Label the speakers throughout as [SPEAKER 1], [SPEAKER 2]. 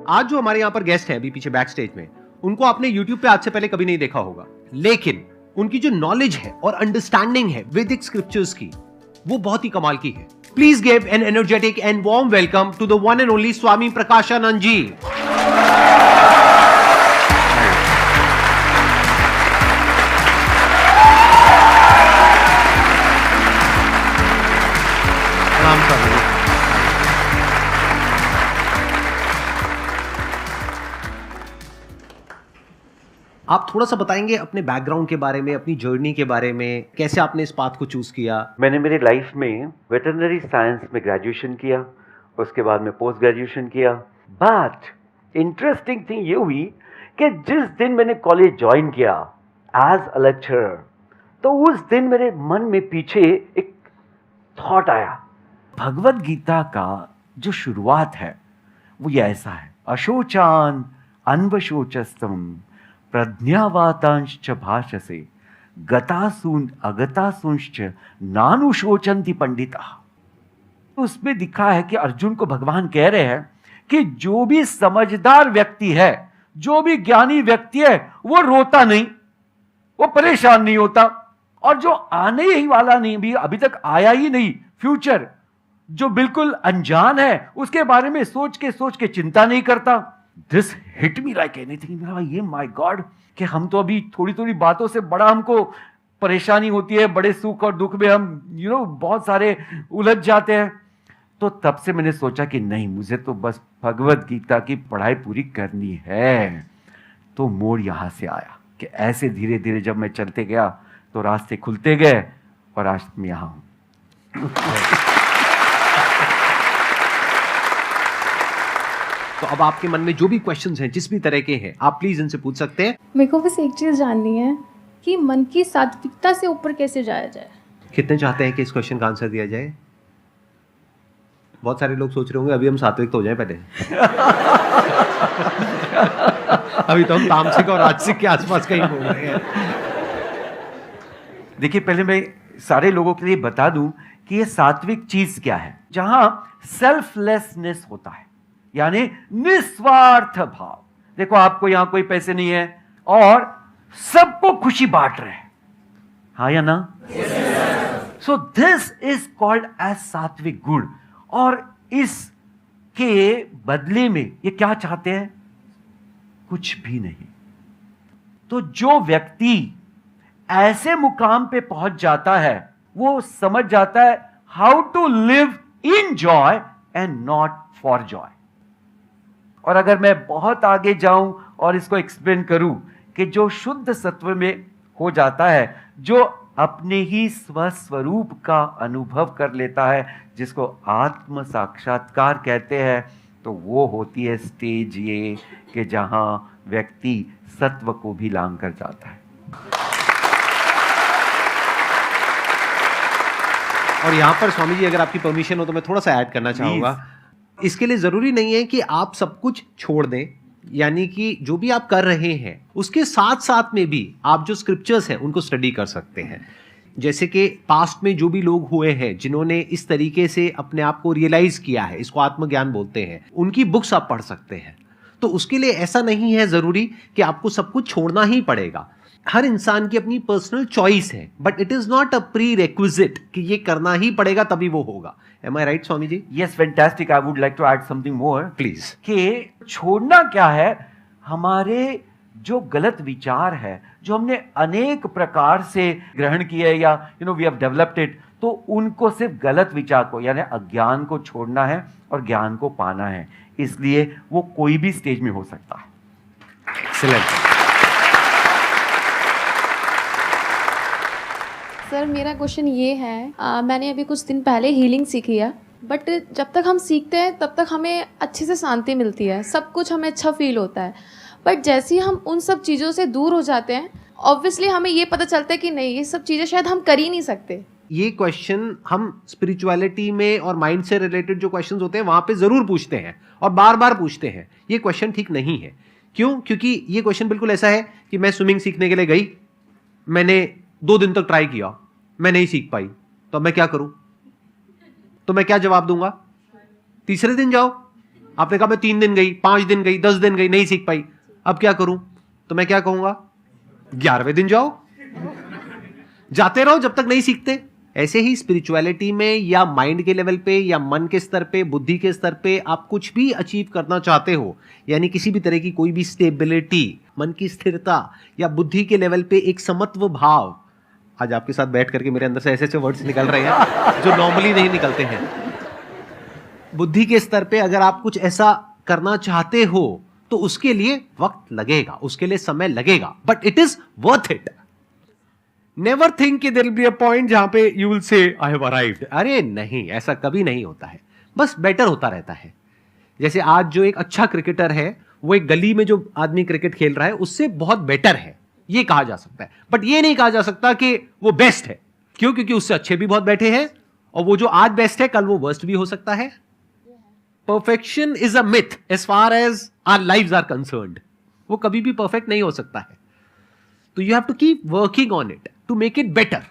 [SPEAKER 1] आज जो हमारे यहाँ पर गेस्ट हैं अभी पीछे बैक स्टेज में, उनको आपने YouTube पे आज से पहले कभी नहीं देखा होगा, लेकिन उनकी जो नॉलेज है और अंडरस्टैंडिंग है वैदिक स्क्रिप्चर्स की, वो बहुत ही कमाल की है। Please give an energetic and warm welcome to the one and only Swami Prakashanand ji. प्रणाम स्वामी जी। आप थोड़ा सा बताएंगे अपने बैकग्राउंड के बारे में, अपनी जर्नी के बारे में, कैसे आपने इस पाथ को चूज किया?
[SPEAKER 2] मैंने मेरी लाइफ में वेटरनरी साइंस में ग्रेजुएशन किया, उसके बाद में पोस्ट ग्रेजुएशन किया। बट इंटरेस्टिंग थिंग ये हुई कि जिस दिन मैंने कॉलेज ज्वाइन किया एज अ लेक्चरर, तो उस दिन मेरे मन में पीछे एक थॉट आया। भगवत गीता का जो शुरुआत है वो ये ऐसा है, अशोचान अन्वशोचस्तम प्रज्ञावातांश्च भाषसे गतासून अगतासूंश्च नानुशोचन्ति पंडिता। उसमें दिखा है कि अर्जुन को भगवान कह रहे हैं कि जो भी समझदार व्यक्ति है, जो भी ज्ञानी व्यक्ति है, वो रोता नहीं, वो परेशान नहीं होता, और जो आने ही वाला नहीं, भी अभी तक आया ही नहीं, फ्यूचर जो बिल्कुल अनजान है, उसके बारे में सोच के चिंता नहीं करता। This hit me like anything. मेरा ये माय गॉड कि हम तो अभी थोड़ी थोड़ी बातों से बड़ा हमको परेशानी होती है, बड़े सुख और दुख में हम बहुत सारे उलझ जाते हैं। तो तब से मैंने सोचा कि नहीं, मुझे तो बस भगवत गीता की पढ़ाई पूरी करनी है। तो मोड़ यहां से आया कि ऐसे धीरे धीरे जब मैं चलते गया तो रास्ते खुलते गए, और आज मैं यहां हूं।
[SPEAKER 1] तो अब आपके मन में जो भी क्वेश्चंस हैं, जिस भी तरह के हैं, आप प्लीज इनसे पूछ सकते हैं।
[SPEAKER 3] मेरे को बस एक चीज़ जाननी है कि मन की सात्विकता से ऊपर कैसे जाया जाए।
[SPEAKER 1] कितने चाहते हैं कि इस क्वेश्चन का आंसर दिया जाए? बहुत सारे लोग सोच रहे होंगे अभी हम सात्विक तो हो जाए पहले। अभी तो हम तामसिक और राजसिक के आसपास कहीं घूम रहे हैं।
[SPEAKER 2] देखिए, पहले मैं सारे लोगों के लिए बता दूं कि ये सात्विक चीज क्या है। जहां सेल्फलेसनेस होता है, यानी निस्वार्थ भाव। देखो, आपको यहां कोई पैसे नहीं है और सबको खुशी बांट रहे हैं, हाँ या ना? So this is called as सात्विक गुण। और इसके बदले में ये क्या चाहते हैं? कुछ भी नहीं। तो जो व्यक्ति ऐसे मुकाम पे पहुंच जाता है, वो समझ जाता है how to live in joy and not for joy. और अगर मैं बहुत आगे जाऊं और इसको एक्सप्लेन करूं कि जो शुद्ध सत्व में हो जाता है, जो अपने ही स्वस्वरूप का अनुभव कर लेता है, जिसको आत्म साक्षात्कार कहते हैं, तो वो होती है स्टेज ये कि जहां व्यक्ति सत्व को भी लांग कर जाता है।
[SPEAKER 1] और यहां पर स्वामी जी, अगर आपकी परमिशन हो तो मैं थोड़ा सा ऐड करना चाहूंगा। इसके लिए जरूरी नहीं है कि आप सब कुछ छोड़ दें, यानी कि जो भी आप कर रहे हैं उसके साथ साथ में भी आप जो स्क्रिप्चर्स हैं उनको स्टडी कर सकते हैं। जैसे कि पास्ट में जो भी लोग हुए हैं जिन्होंने इस तरीके से अपने आप को रियलाइज किया है, इसको आत्मज्ञान बोलते हैं, उनकी बुक्स आप पढ़ सकते हैं। तो उसके लिए ऐसा नहीं है जरूरी कि आपको सब कुछ छोड़ना ही पड़ेगा। हर इंसान की अपनी पर्सनल चॉइस है, but it is not a prerequisite कि ये करना ही पड़ेगा तभी वो होगा। Am I right Swami ji?
[SPEAKER 2] Yes, fantastic. I would like to add something more
[SPEAKER 1] please.
[SPEAKER 2] कि छोड़ना क्या है? हमारे जो गलत विचार है, जो हमने अनेक प्रकार से ग्रहण किए या वी हैव डेवलप्ड इट, तो उनको सिर्फ गलत विचार को, यानी अज्ञान को छोड़ना है और ज्ञान को पाना है। इसलिए वो कोई भी स्टेज में हो सकता है।
[SPEAKER 1] एक्सीलेंट।
[SPEAKER 3] सर, मेरा क्वेश्चन ये है, मैंने अभी कुछ दिन पहले हीलिंग सीखी है, बट जब तक हम सीखते हैं तब तक हमें अच्छे से शांति मिलती है, सब कुछ हमें अच्छा फील होता है। बट जैसे ही हम उन सब चीज़ों से दूर हो जाते हैं, ऑब्वियसली हमें ये पता चलता है कि नहीं, ये सब चीज़ें शायद हम कर ही नहीं सकते।
[SPEAKER 1] ये क्वेश्चन हम स्पिरिचुअलिटी में और माइंड से रिलेटेड जो क्वेश्चंस होते हैं वहां पे जरूर पूछते हैं और बार बार पूछते हैं। ये क्वेश्चन ठीक नहीं है। क्यों? क्योंकि ये क्वेश्चन बिल्कुल ऐसा है कि मैं स्विमिंग सीखने के लिए गई, मैंने 2 दिन तक ट्राई किया, मैं नहीं सीख पाई, तो मैं क्या करूं? तो मैं क्या जवाब दूंगा? तीसरे दिन जाओ। आपने कहा मैं 3 दिन गई, 5 दिन गई, 10 दिन गई, नहीं सीख पाई, अब क्या करूं? तो मैं क्या कहूंगा? 11वें दिन जाओ, जाते रहो जब तक नहीं सीखते। ऐसे ही स्पिरिचुअलिटी में या माइंड के लेवल पे या मन के स्तर पे, बुद्धि के स्तर पे आप कुछ भी अचीव करना चाहते हो, यानी किसी भी तरह की कोई भी स्टेबिलिटी, मन की स्थिरता या बुद्धि के लेवल पे एक समत्व भाव, आज आपके साथ बैठ करके मेरे अंदर से ऐसे ऐसे वर्ड्स निकल रहे हैं जो नॉर्मली नहीं निकलते हैं। बुद्धि के स्तर पे अगर आप कुछ ऐसा करना चाहते हो तो उसके लिए वक्त लगेगा, उसके लिए समय लगेगा, but it is worth it. Never think कि there will be a point जहां पे you will say I have arrived. अरे नहीं, ऐसा कभी नहीं होता है, बस बेटर होता रहता है। जैसे आज जो एक अच्छा क्रिकेटर है वो एक गली में जो आदमी क्रिकेट खेल रहा है उससे बहुत बेटर है, ये कहा जा सकता है, बट ये नहीं कहा जा सकता कि वो बेस्ट है। क्यों? क्योंकि उससे अच्छे भी बहुत बैठे हैं और वो जो आज बेस्ट है कल वो वर्स्ट भी हो सकता है। Perfection is a myth as far as our lives are concerned. वो कभी भी परफेक्ट नहीं हो सकता है, तो you have to keep working on it to make it better.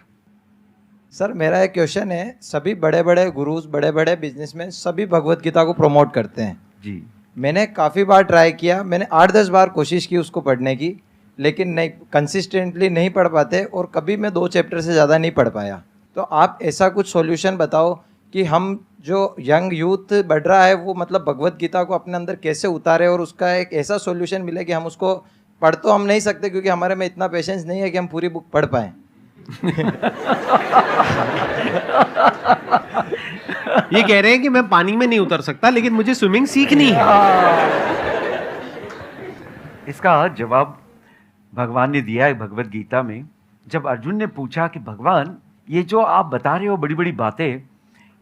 [SPEAKER 4] Sir मेरा एक क्वेश्चन है, सभी बड़े बड़े गुरुज, बड़े बड़े बिजनेसमैन सभी भगवत गीता को प्रमोट करते हैं
[SPEAKER 2] जी।
[SPEAKER 4] मैंने काफ़ी बार ट्राई किया, मैंने 8-10 बार कोशिश की उसको पढ़ने की, लेकिन नहीं, कंसिस्टेंटली नहीं पढ़ पाते और कभी मैं 2 चैप्टर से ज़्यादा नहीं पढ़ पाया। तो आप ऐसा कुछ सॉल्यूशन बताओ कि हम जो यंग यूथ बढ़ रहा है वो मतलब भगवत गीता को अपने अंदर कैसे उतारे और उसका एक ऐसा सॉल्यूशन मिले कि हम उसको पढ़ तो हम नहीं सकते क्योंकि हमारे में इतना पेशेंस नहीं है कि हम पूरी बुक पढ़ पाएँ।
[SPEAKER 1] ये कह रहे हैं कि मैं पानी में नहीं उतर सकता लेकिन मुझे स्विमिंग सीखनी है।
[SPEAKER 2] इसका जवाब भगवान ने दिया है भगवत गीता में। जब अर्जुन ने पूछा कि भगवान ये जो आप बता रहे हो बड़ी बड़ी बातें,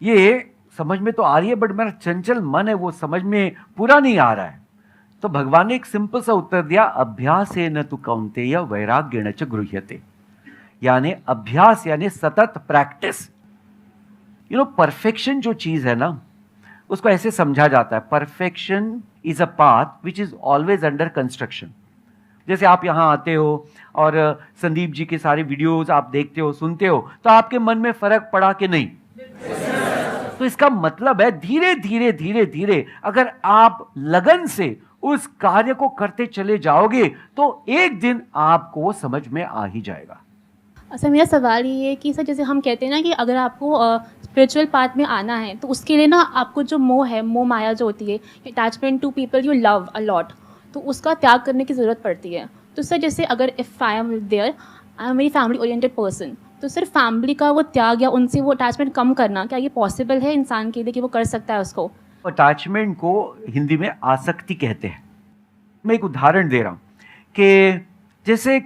[SPEAKER 2] ये समझ में तो आ रही है बट मेरा चंचल मन है वो समझ में पूरा नहीं आ रहा है, तो भगवान ने एक सिंपल सा उत्तर दिया, अभ्यासेन तु कौन्तेय वैराग्येण च गृह्यते। यानी अभ्यास यानी सतत प्रैक्टिस। परफेक्शन जो चीज है ना उसको ऐसे समझा जाता है, perfection is a path which is always under construction. जैसे आप यहाँ आते हो और संदीप जी के सारे वीडियोस आप देखते हो, सुनते हो, तो आपके मन में फर्क पड़ा कि नहीं? तो इसका मतलब है धीरे धीरे धीरे धीरे अगर आप लगन से उस कार्य को करते चले जाओगे तो एक दिन आपको समझ में आ ही जाएगा।
[SPEAKER 5] सर मेरा सवाल ये है कि सर जैसे हम कहते हैं ना कि अगर आपको स्पिरिचुअल पाथ में आना है तो उसके लिए ना आपको जो मोह है, मोह माया जो होती है, attachment to people you love a lot, तो उसका त्याग करने की ज़रूरत पड़ती है। तो सर जैसे अगर if I am there, I am very family oriented person, तो सर फैमिली का वो त्याग या उनसे वो अटैचमेंट कम करना, क्या ये पॉसिबल है इंसान के लिए कि वो कर सकता है उसको?
[SPEAKER 2] अटैचमेंट को हिंदी में आसक्ति कहते हैं। मैं एक उदाहरण दे रहा हूँ कि जैसे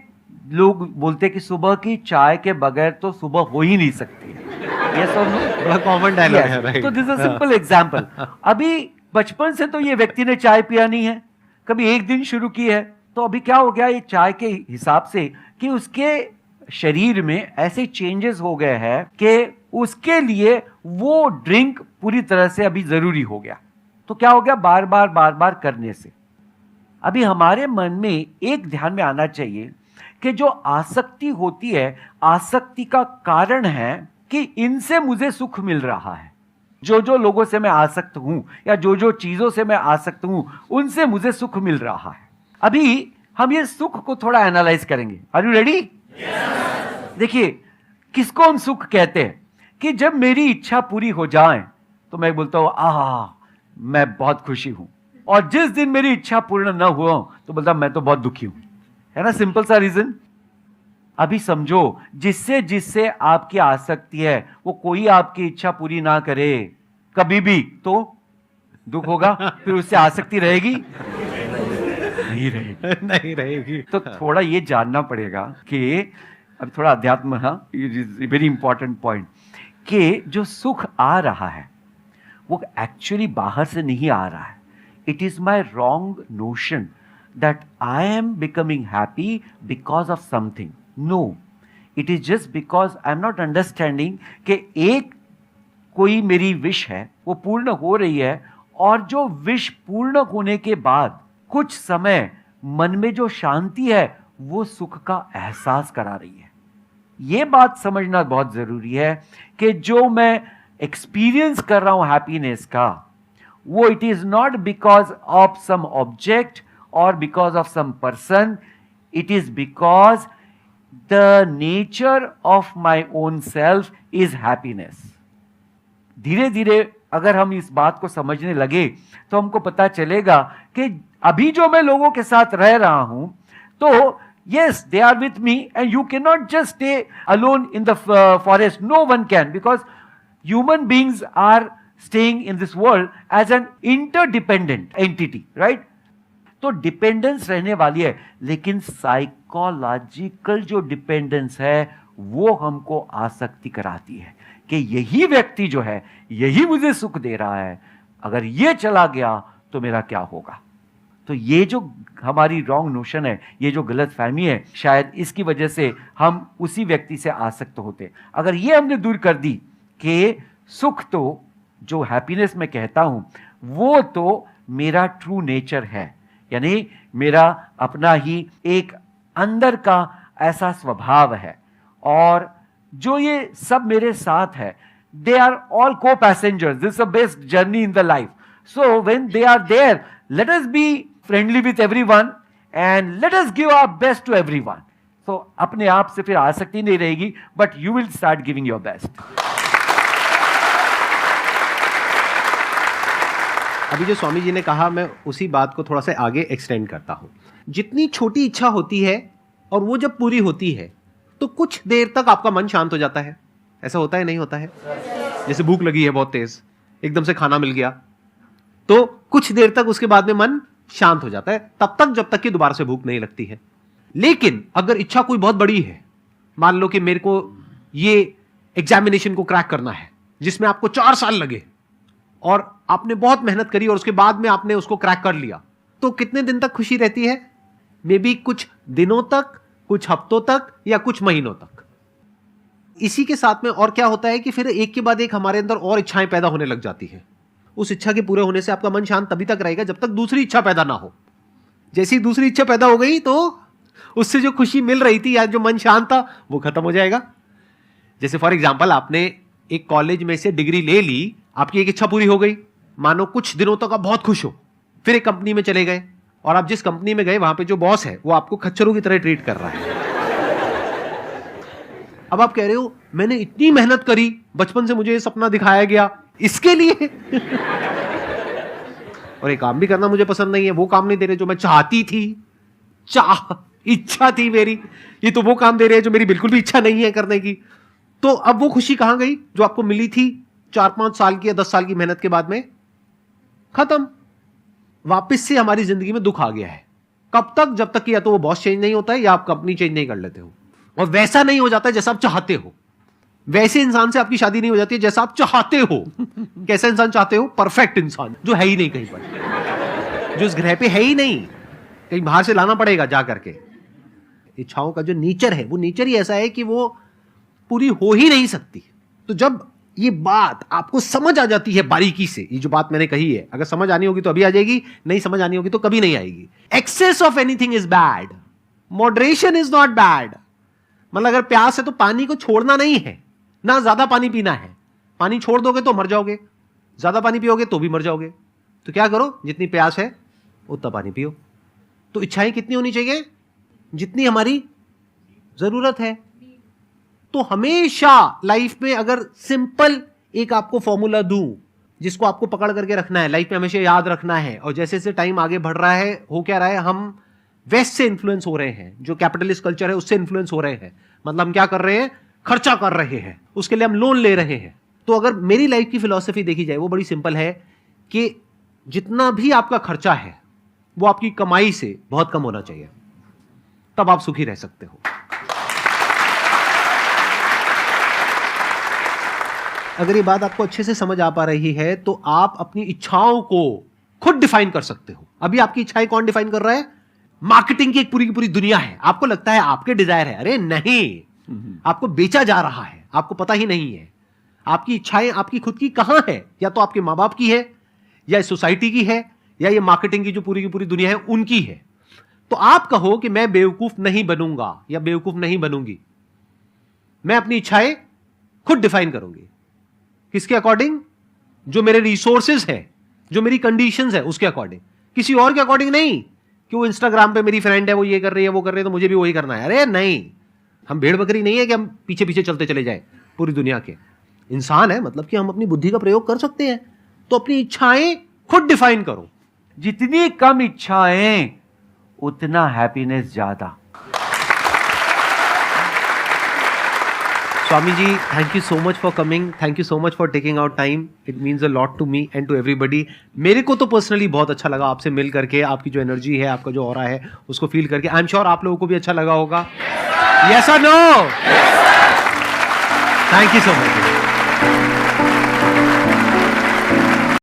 [SPEAKER 2] लोग बोलते हैं कि सुबह की चाय के बगैर तो सुबह हो ही नहीं सकती है। Yes or no?
[SPEAKER 1] बड़ा कॉमन डायलॉग है, राइट?
[SPEAKER 2] तो दिस इज सिंपल एग्जांपल। अभी बचपन से तो ये व्यक्ति ने चाय पिया नहीं है, कभी एक दिन शुरू की है, तो अभी क्या हो गया ये चाय के हिसाब से कि उसके शरीर में ऐसे चेंजेस हो गए हैं कि उसके लिए वो ड्रिंक पूरी तरह से अभी जरूरी हो गया। तो क्या हो गया, बार बार करने से। अभी हमारे मन में एक ध्यान में आना चाहिए कि जो आसक्ति होती है, आसक्ति का कारण है कि इनसे मुझे सुख मिल रहा है। जो जो लोगों से मैं आसक्त हूं या जो जो चीजों से मैं आसक्त हूं उनसे मुझे सुख मिल रहा है। अभी हम ये सुख को थोड़ा एनालाइज करेंगे। Are you ready? देखिए किसको हम सुख कहते हैं कि जब मेरी इच्छा पूरी हो जाए तो मैं बोलता हूं आह मैं बहुत खुशी हूं, और जिस दिन मेरी इच्छा पूर्ण न हुआ तो बोलता मैं तो बहुत दुखी हूं। है ना, सिंपल सा रीजन। अभी समझो जिससे जिससे आपकी आसक्ति है वो कोई आपकी इच्छा पूरी ना करे कभी भी तो दुख होगा, फिर उससे आसक्ति रहेगी? नहीं रहेगी।
[SPEAKER 1] नहीं रहेगी।
[SPEAKER 2] तो थोड़ा ये जानना पड़ेगा कि अब थोड़ा अध्यात्म, हाँ, वेरी इंपॉर्टेंट पॉइंट, कि जो सुख आ रहा है वो एक्चुअली बाहर से नहीं आ रहा है। It is my wrong notion that I am becoming happy because of something. No, it is just because I am not understanding कि एक कोई मेरी विश है वो पूर्ण हो रही है, और जो विश पूर्ण होने के बाद कुछ समय मन में जो शांति है वो सुख का एहसास करा रही है। ये बात समझना बहुत जरूरी है कि जो मैं एक्सपीरियंस कर रहा हूं हैप्पीनेस का, वो it is not because of some object और because of some person, it is because the nature of my own self is happiness. धीरे धीरे अगर हम इस बात को समझने लगे तो हमको पता चलेगा कि अभी जो मैं लोगों के साथ रह रहा हूं, तो yes, they are with me, and you cannot just stay alone in the forest. No one can, because human beings are staying in this world as an interdependent entity, right? तो डिपेंडेंस रहने वाली है, लेकिन psychological जो dependence है वो हमको आसक्ति कराती है कि यही व्यक्ति जो है यही मुझे सुख दे रहा है, अगर ये चला गया तो मेरा क्या होगा. तो ये जो हमारी रॉन्ग नोशन है, ये जो गलत फहमी है, शायद इसकी वजह से हम उसी व्यक्ति से आसक्त होते. अगर ये हमने दूर कर दी कि सुख तो जो हैप्पीनेस मैं कहता हूं वो तो मेरा ट्रू नेचर है, यानी मेरा अपना ही एक अंदर का ऐसा स्वभाव है, और जो ये सब मेरे साथ है, they are all co passengers, this is the best journey in the life. So when they are there, let us be friendly with everyone and let us give our best to everyone. So अपने आप से फिर आसक्ति नहीं रहेगी, but you will start giving your best.
[SPEAKER 1] अभी जो स्वामी जी ने कहा, मैं उसी बात को थोड़ा सा आगे एक्सटेंड करता हूं. जितनी छोटी इच्छा होती है और वो जब पूरी होती है तो कुछ देर तक आपका मन शांत हो जाता है. ऐसा होता है नहीं होता है? जैसे भूख लगी है बहुत तेज, एकदम से खाना मिल गया तो कुछ देर तक उसके बाद में मन शांत हो जाता है, तब तक जब तक कि दोबारा से भूख नहीं लगती है. लेकिन अगर इच्छा कोई बहुत बड़ी है, मान लो कि मेरे को ये एग्जामिनेशन को क्रैक करना है जिसमें आपको 4 साल लगे और आपने बहुत मेहनत करी और उसके बाद में आपने उसको क्रैक कर लिया, तो कितने दिन तक खुशी रहती है? मे बी कुछ दिनों तक, कुछ हफ्तों तक या कुछ महीनों तक. इसी के साथ में और क्या होता है कि फिर एक के बाद एक हमारे अंदर और इच्छाएं पैदा होने लग जाती है. उस इच्छा के पूरे होने से आपका मन शांत तभी तक रहेगा जब तक दूसरी इच्छा पैदा ना हो. जैसी दूसरी इच्छा पैदा हो गई तो उससे जो खुशी मिल रही थी या जो मन शांत था वो खत्म हो जाएगा. जैसे फॉर एग्जांपल, आपने एक कॉलेज में से डिग्री ले ली, आपकी एक इच्छा पूरी हो गई, मानो कुछ दिनों तक आप बहुत खुश हो, फिर एक कंपनी में चले गए और आप जिस कंपनी में गए वहां पे जो बॉस है वो आपको खच्चरों की तरह ट्रीट कर रहा है. अब आप कह रहे हो मैंने इतनी मेहनत करी, बचपन से मुझे ये सपना दिखाया गया इसके लिए और एक काम भी करना मुझे पसंद नहीं है, वो काम नहीं दे रहे जो मैं चाहती थी, इच्छा थी मेरी, ये तो वो काम दे रहे हैं जो मेरी बिल्कुल भी इच्छा नहीं है करने की. तो अब वो खुशी कहां गई जो आपको मिली थी 4-5 साल की या 10 साल की मेहनत के बाद में? खत्म. वापस से हमारी जिंदगी में दुख आ गया है. कब तक? जब तक कि या तो वो बॉस चेंज नहीं होता है या आप कंपनी चेंज नहीं कर लेते हो और वैसा नहीं हो जाता है जैसा आप चाहते हो. वैसे इंसान से आपकी शादी नहीं हो जाती है जैसा आप चाहते हो. कैसा इंसान चाहते हो? परफेक्ट इंसान जो है ही नहीं कहीं पर, जो इस ग्रह पे है ही नहीं, कहीं बाहर से लाना पड़ेगा जा करके. इच्छाओं का जो नेचर है वो नेचर ही ऐसा है कि वो पूरी हो ही नहीं सकती. तो जब ये बात आपको समझ आ जाती है बारीकी से, ये जो बात मैंने कही है, अगर समझ आनी होगी तो अभी आ जाएगी, नहीं समझ आनी होगी तो कभी नहीं आएगी. Excess of anything is bad, moderation is not bad. मतलब अगर प्यास है तो पानी को छोड़ना नहीं है, ना ज्यादा पानी पीना है. पानी छोड़ दोगे तो मर जाओगे, ज्यादा पानी पियोगे तो भी मर जाओगे. तो क्या करो, जितनी प्यास है उतना पानी पियो. तो इच्छाएं कितनी होनी चाहिए? जितनी हमारी जरूरत है. तो हमेशा लाइफ में अगर सिंपल एक आपको फॉर्मूला दूं जिसको आपको पकड़ करके रखना है, लाइफ में हमेशा याद रखना है, और जैसे जैसे टाइम आगे बढ़ रहा है, हो क्या रहा है, हम वेस्ट से इन्फ्लुएंस हो रहे हैं, जो कैपिटलिस्ट कल्चर है उससे इन्फ्लुएंस हो रहे हैं. मतलब हम क्या कर रहे हैं? खर्चा कर रहे हैं, उसके लिए हम लोन ले रहे हैं. तो अगर मेरी लाइफ की फिलॉसफी देखी जाए वो बड़ी सिंपल है कि जितना भी आपका खर्चा है वो आपकी कमाई से बहुत कम होना चाहिए, तब आप सुखी रह सकते हो. अगर ये बात आपको अच्छे से समझ आ पा रही है तो आप अपनी इच्छाओं को खुद डिफाइन कर सकते हो. अभी आपकी इच्छाएं कौन डिफाइन कर रहा है? मार्केटिंग की एक पूरी की पूरी दुनिया है. आपको लगता है आपके डिजायर है, अरे नहीं, आपको बेचा जा रहा है, आपको पता ही नहीं है. आपकी इच्छाएं आपकी खुद की कहां है? या तो आपके मां बाप की है, या सोसाइटी की है, या ये मार्केटिंग की जो पूरी की पूरी दुनिया है उनकी है. तो आप कहो कि मैं बेवकूफ नहीं बनूंगा या बेवकूफ नहीं बनूंगी, मैं अपनी इच्छाएं खुद डिफाइन करूंगी. किसके अकॉर्डिंग? जो मेरे रिसोर्सेज है, जो मेरी कंडीशंस है उसके अकॉर्डिंग, किसी और के अकॉर्डिंग नहीं कि वो इंस्टाग्राम पे मेरी फ्रेंड है, वो ये कर रही है, वो कर रही है, तो मुझे भी वही करना है। अरे नहीं, हम भेड़ बकरी नहीं है कि हम पीछे पीछे चलते चले जाए पूरी दुनिया के। इंसान है मतलब कि हम अपनी बुद्धि का प्रयोग कर सकते हैं, तो अपनी इच्छाएं खुद डिफाइन करो।
[SPEAKER 2] जितनी कम इच्छाएं उतना हैप्पीनेस ज्यादा।
[SPEAKER 1] Swami ji, thank you so much for coming. Thank you so much for taking out time. It means a lot to me and to everybody. मेरे को तो पर्सनली बहुत अच्छा लगा आपसे मिल करके, आपकी जो एनर्जी है, आपका जो ऑरा है, उसको फील करके। आई एम श्योर आप लोगों को भी अच्छा लगा होगा। Yes or no? Thank you so much.